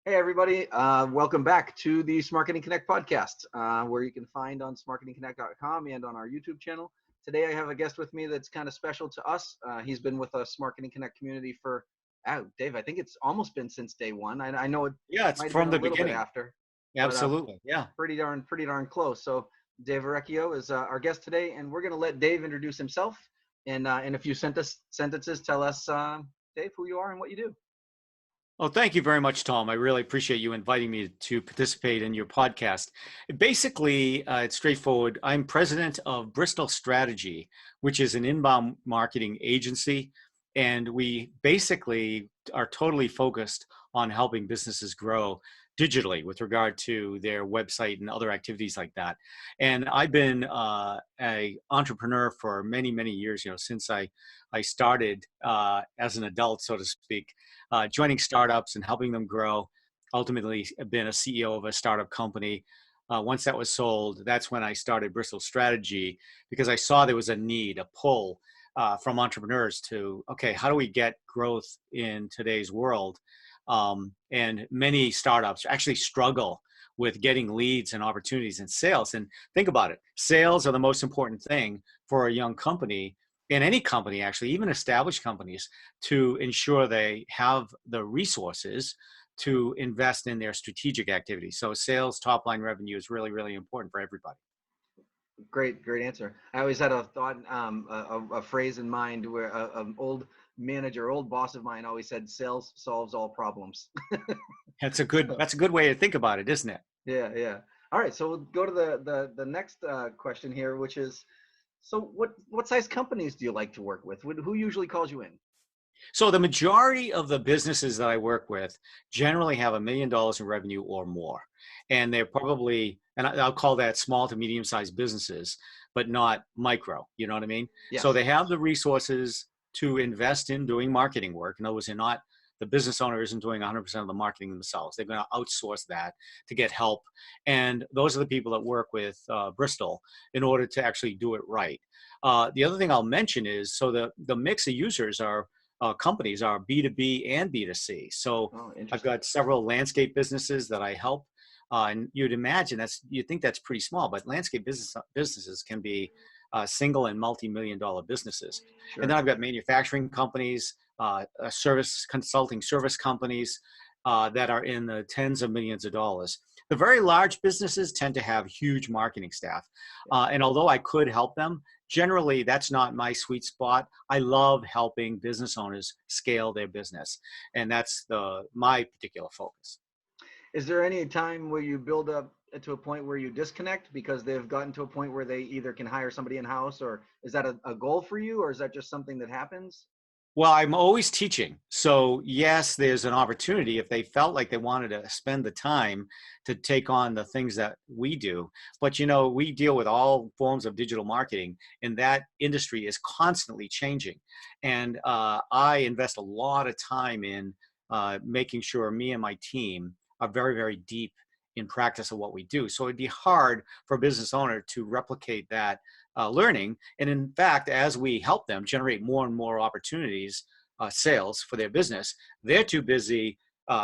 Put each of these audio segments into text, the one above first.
Hey everybody, welcome back to the Smarketing Connect podcast, where you can find on smarketingconnect.com and on our YouTube channel. Today I have a guest with me that's kind of special to us. He's been with us Smarketing Connect community for, Dave, I think it's almost been since day one. I know it Yeah, it's might have been from a the little bit beginning. after, but Absolutely. Yeah. pretty darn close. So Dave Orecchio is our guest today, and we're going to let Dave introduce himself and in a few sentences tell us, Dave, who you are and what you do. Well, thank you very much, Tom. I really appreciate you inviting me to participate in your podcast. Basically, it's straightforward. I'm president of Bristol Strategy, which is an inbound marketing agency. And we basically are totally focused on helping businesses grow digitally with regard to their website and other activities like that. And I've been a entrepreneur for many, many years, since I started as an adult, so to speak, joining startups and helping them grow. Ultimately, been a CEO of a startup company. Once that was sold, that's when I started Bristol Strategy because I saw there was a need, a pull from entrepreneurs to, okay, how do we get growth in today's world? And many startups actually struggle with getting leads and opportunities in sales. And think about it, sales are the most important thing for a young company, in any company, actually, even established companies, to ensure they have the resources to invest in their strategic activities. So sales, top line revenue is really, really important for everybody. Great answer. I always had a thought, a phrase in mind where an old manager, old boss of mine always said, "Sales solves all problems." So, That's a good way to think about it, isn't it? yeah. All right, so we'll go to the next question here, which is, so what size companies do you like to work with? Who usually calls you in? So the majority of the businesses that I work with generally have $1 million in revenue or more. And they're probably, and I'll call that small to medium sized businesses, but not micro. You know what I mean? So Yes, they have the resources to invest in doing marketing work. In other words, they're not, the business owner isn't doing 100% of the marketing themselves. They're going to outsource that to get help. And those are the people that work with Bristol in order to actually do it right. The other thing I'll mention is, so the mix of users are, companies are B2B and B2C. So oh, I've interesting. got several landscape businesses that I help. And you'd imagine you'd think that's pretty small, but landscape businesses can be single and multi-million dollar businesses. And then Sure. I've got manufacturing companies, service consulting service companies that are in the tens of millions of dollars. The very large businesses tend to have huge marketing staff. Yeah. And although I could help them, generally that's not my sweet spot. I love helping business owners scale their business. And that's my particular focus. Is there any time where you build up to a point where you disconnect because they've gotten to a point where they either can hire somebody in house, or is that a goal for you, or is that just something that happens? Well, I'm always teaching. So, yes, there's an opportunity if they felt like they wanted to spend the time to take on the things that we do. But, we deal with all forms of digital marketing, and that industry is constantly changing. And I invest a lot of time in making sure me and my team are very, very deep in practice of what we do. So, it'd be hard for a business owner to replicate that learning. And in fact, as we help them generate more and more opportunities, sales for their business, they're too busy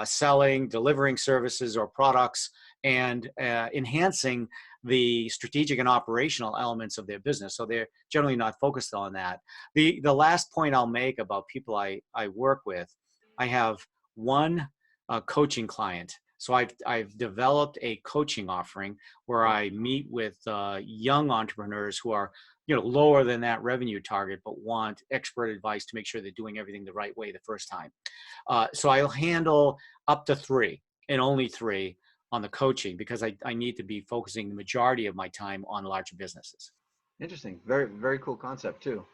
selling, delivering services or products, and enhancing the strategic and operational elements of their business. So they're generally not focused on that. The last point I'll make about people I work with, I have one coaching client. So I've developed a coaching offering where Cool. I meet with young entrepreneurs who are, lower than that revenue target, but want expert advice to make sure they're doing everything the right way the first time. So I'll handle up to three and only three on the coaching because I need to be focusing the majority of my time on larger businesses. Interesting. Very cool concept too.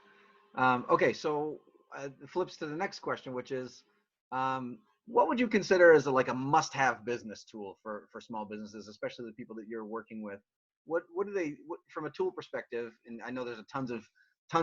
Okay, so it flips to the next question, which is, what would you consider as like a must-have business tool for small businesses, especially the people that you're working with? What do they, from a tool perspective? And I know there's tons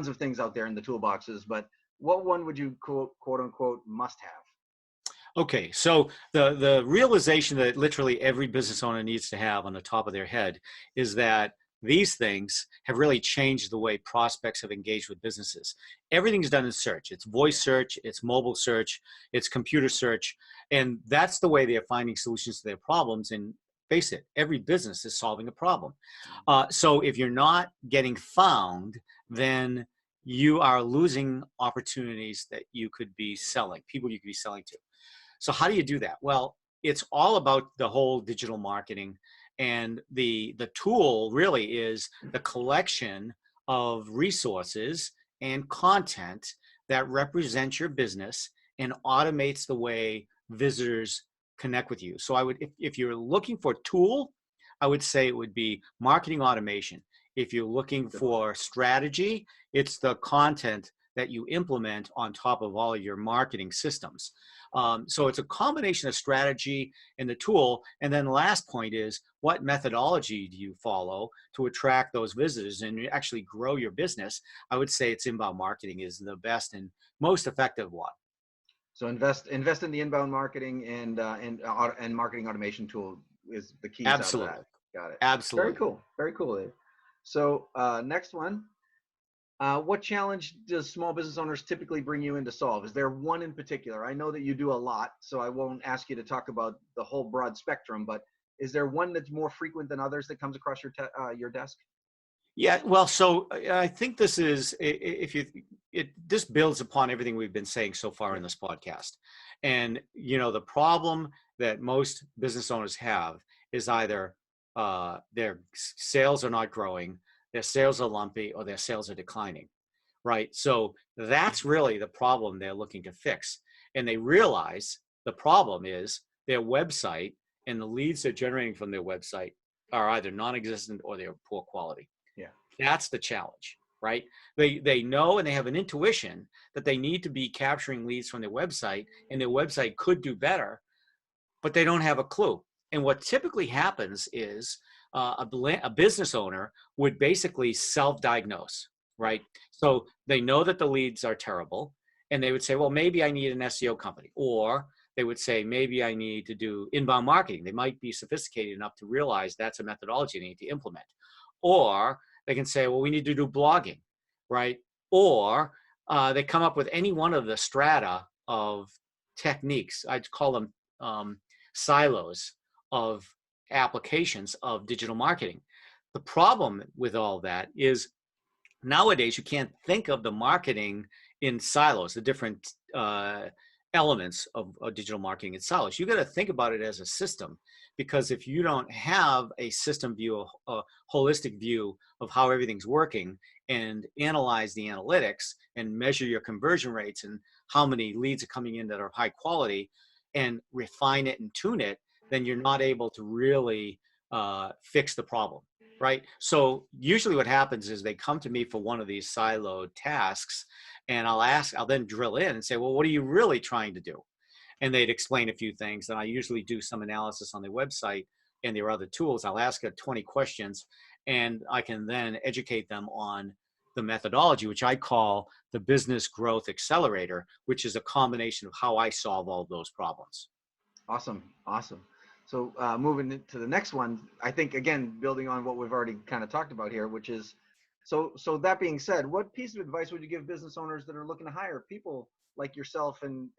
of things out there in the toolboxes, but what one would you quote unquote must have? Okay, so the realization that literally every business owner needs to have on the top of their head is that these things have really changed the way prospects have engaged with businesses. Everything's done in search. It's voice search, it's mobile search, it's computer search. And that's the way they're finding solutions to their problems. And face it, every business is solving a problem. So if you're not getting found, then you are losing opportunities that you could be selling, people you could be selling to. So how do you do that? Well, it's all about the whole digital marketing, and the tool really is the collection of resources and content that represents your business and automates the way visitors connect with you. So I would, if you're looking for a tool, I would say it would be marketing automation. If you're looking for strategy, it's the content that you implement on top of all of your marketing systems. So it's a combination of strategy and the tool. And then the last point is, what methodology do you follow to attract those visitors and actually grow your business? I would say it's inbound marketing is the best and most effective one. So invest in the inbound marketing and marketing automation tool is the keys out of that. Absolutely. Got it. Very Absolutely. cool. Very cool, Dave. So next one. What challenge does small business owners typically bring you in to solve? Is there one in particular? I know that you do a lot, so I won't ask you to talk about the whole broad spectrum, but is there one that's more frequent than others that comes across your desk? Yeah, well, so I think this is if you this builds upon everything we've been saying so far in this podcast. And the problem that most business owners have is either their sales are not growing, their sales are lumpy, or their sales are declining, right? So that's really the problem they're looking to fix. And they realize the problem is their website and the leads they're generating from their website are either non-existent or they're poor quality. Yeah. That's the challenge, right? They know and they have an intuition that they need to be capturing leads from their website, and their website could do better, but they don't have a clue. And what typically happens is a business owner would basically self-diagnose, right? So they know that the leads are terrible, and they would say, well, maybe I need an SEO company, or they would say, maybe I need to do inbound marketing. They might be sophisticated enough to realize that's a methodology they need to implement. Or they can say, well, we need to do blogging, right? Or they come up with any one of the strata of techniques. I'd call them silos of applications of digital marketing. The problem with all that is nowadays you can't think of the marketing in silos, the different elements of digital marketing in silos. You got to think about it as a system, because if you don't have a system view, a holistic view of how everything's working, and analyze the analytics and measure your conversion rates and how many leads are coming in that are high quality, and refine it and tune it, then you're not able to really fix the problem, right? So usually what happens is they come to me for one of these siloed tasks, and I'll then drill in and say, well, what are you really trying to do? And they'd explain a few things. And I usually do some analysis on their website and their other tools. I'll ask 20 questions, and I can then educate them on the methodology, which I call the business growth accelerator, which is a combination of how I solve all of those problems. Awesome. Awesome. So moving to the next one, I think, again, building on what we've already kind of talked about here, which is, so that being said, what piece of advice would you give business owners that are looking to hire people like yourself and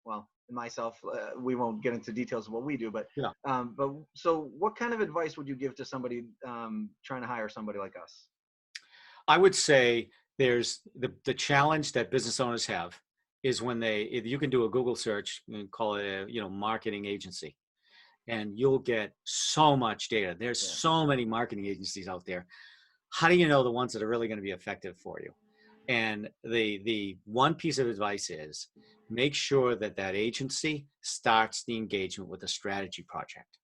well, and myself? We won't get into details of what we do, but Yeah. but so what kind of advice would you give to somebody trying to hire somebody like us? I would say there's the challenge that business owners have is when if you can do a Google search and call it a marketing agency, and you'll get so much data. There's so many marketing agencies out there. How do you know the ones that are really going to be effective for you? And the one piece of advice is make sure that agency starts the engagement with a strategy project.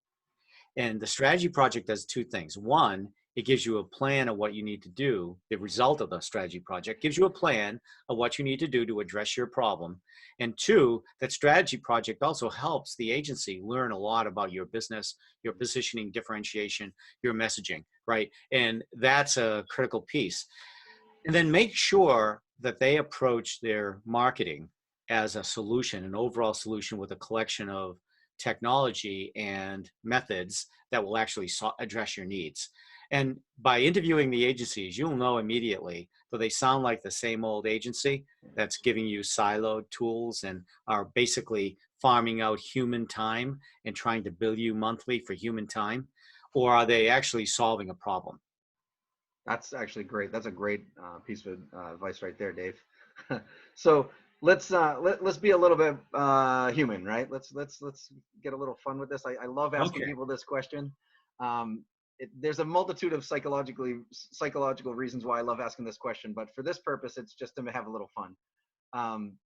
And the strategy project does two things. One, it gives you a plan of what you need to do. The result of the strategy project gives you a plan of what you need to do to address your problem. And two, that strategy project also helps the agency learn a lot about your business, your positioning, differentiation, your messaging, right? And that's a critical piece. And then make sure that they approach their marketing as a solution, an overall solution with a collection of technology and methods that will actually address your needs. And by interviewing the agencies, you'll know immediately that they sound like the same old agency that's giving you siloed tools and are basically farming out human time and trying to bill you monthly for human time, or are they actually solving a problem? That's actually great. That's a great piece of advice right there, Dave. So let's be a little bit human, right? Let's get a little fun with this. I love asking Okay. people this question. There's a multitude of psychological reasons why I love asking this question, but for this purpose, it's just to have a little fun.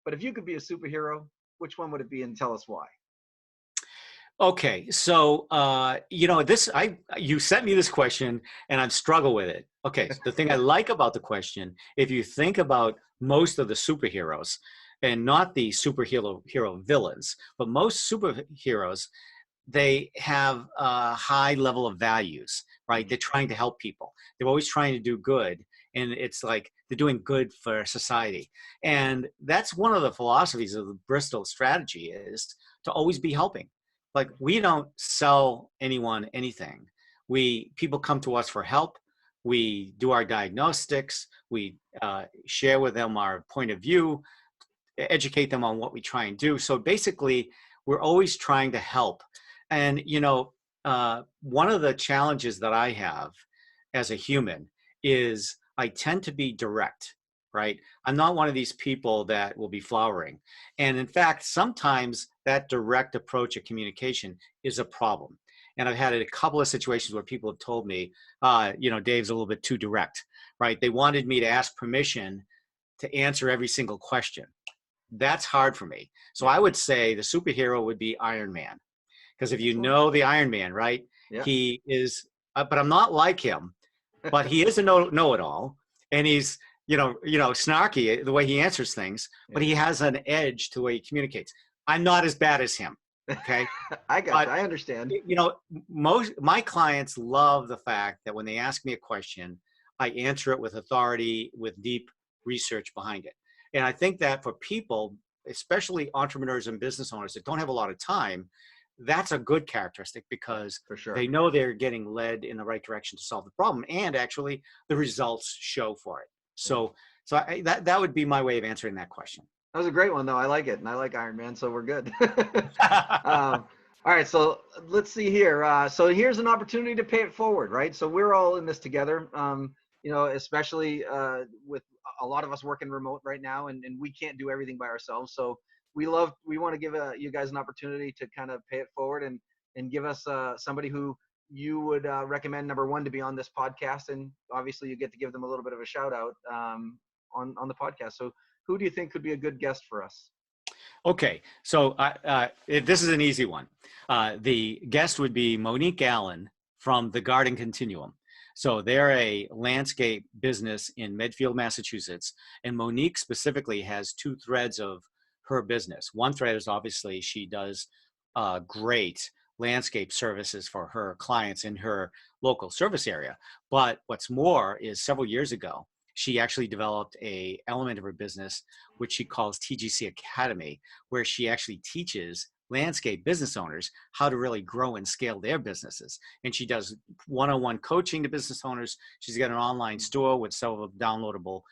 But if you could be a superhero, which one would it be, and tell us why? Okay, so this I you sent me this question and I've struggled with it. Okay, the thing I like about the question, if you think about most of the superheroes, and not the hero villains, but most superheroes, they have a high level of values, right? They're trying to help people. They're always trying to do good. And it's like they're doing good for society. And that's one of the philosophies of the Bristol strategy is to always be helping. Like we don't sell anyone anything. People come to us for help. We do our diagnostics. We share with them our point of view, educate them on what we try and do. So basically, we're always trying to help. And, one of the challenges that I have as a human is I tend to be direct, right? I'm not one of these people that will be flowering. And in fact, sometimes that direct approach of communication is a problem. And I've had a couple of situations where people have told me, Dave's a little bit too direct, right? They wanted me to ask permission to answer every single question. That's hard for me. So Yeah. I would say the superhero would be Iron Man. Because if you Excellent. know the Iron Man, right, Yeah. he is, but I'm not like him, but he is a know-it-all. And he's, snarky the way he answers things, but Yeah. he has an edge to the way he communicates. I'm not as bad as him. Okay. I got you. But I understand. most my clients love the fact that when they ask me a question, I answer it with authority, with deep research behind it. And I think that for people, especially entrepreneurs and business owners that don't have a lot of time, that's a good characteristic Yeah, because for sure. they know they're getting led in the right direction to solve the problem, and actually the results show for it. Yeah. That would be my way of answering that question. That was a great one, though. I like it, and I like Iron Man, so we're good. um, all right, so let's see here. So here's an opportunity to pay it forward, right? So we're all in this together. Especially with a lot of us working remote right now, and we can't do everything by ourselves. So we want to give you guys an opportunity to kind of pay it forward and give us somebody who you would recommend, number one, to be on this podcast, and obviously you get to give them a little bit of a shout out on the podcast. So who do you think could be a good guest for us? Okay, so this is an easy one. The guest would be Monique Allen from the Garden Continuum. So they're a landscape business in Medfield, Massachusetts, and Monique specifically has two threads of her business. One thread is obviously she does great landscape services for her clients in her local service area. But what's more is several years ago, she actually developed a element of her business which she calls TGC Academy, where she actually teaches landscape business owners how to really grow and scale their businesses. And she does one-on-one coaching to business owners. She's got an online store with several downloadable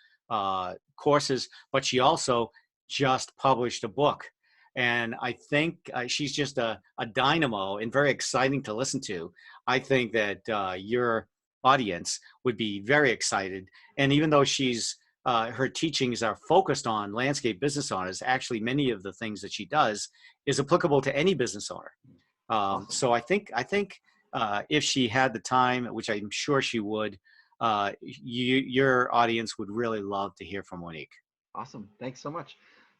courses, but she also just published a book. And I think she's just a dynamo and very exciting to listen to. I think that your audience would be very excited. And even though her teachings are focused on landscape business owners, actually many of the things that she does is applicable to any business owner. Awesome. So I think if she had the time, which I'm sure she would, your audience would really love to hear from Monique. Awesome. Thanks so much.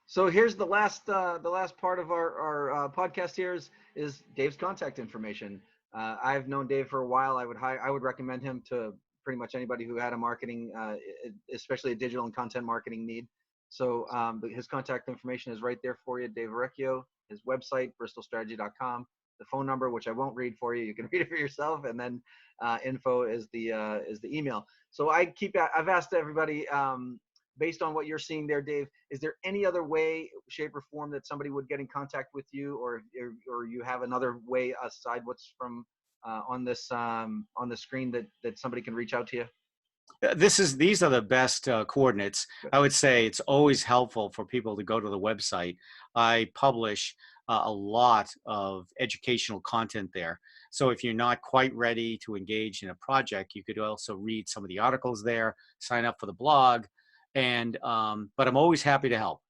So here's the last part of our podcast. Here is Dave's contact information. I've known Dave for a while. I would recommend him to pretty much anybody who had a marketing, especially a digital and content marketing need. So his contact information is right there for you, Dave Orecchio. His website, bristolstrategy.com. The phone number, which I won't read for you, you can read it for yourself, and then info is the email. So I've asked everybody. Based on what you're seeing there, Dave, is there any other way, shape, or form that somebody would get in contact with you, or you have another way aside what's from on the screen that somebody can reach out to you? These are the best coordinates. Good. I would say it's always helpful for people to go to the website. I publish a lot of educational content there. So if you're not quite ready to engage in a project, you could also read some of the articles there, sign up for the blog, and but I'm always happy to help.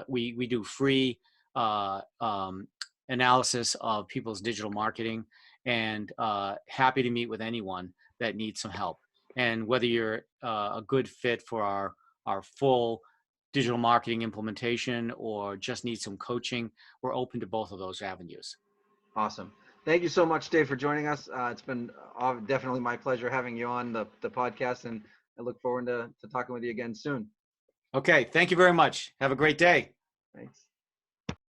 We do free analysis of people's digital marketing, and happy to meet with anyone that needs some help. And whether you're a good fit for our full digital marketing implementation or just need some coaching, we're open to both of those avenues. Awesome. Thank you so much, Dave, for joining us. It's been definitely my pleasure having you on the podcast, and I look forward to talking with you again soon. Okay, thank you very much. Have a great day. Thanks.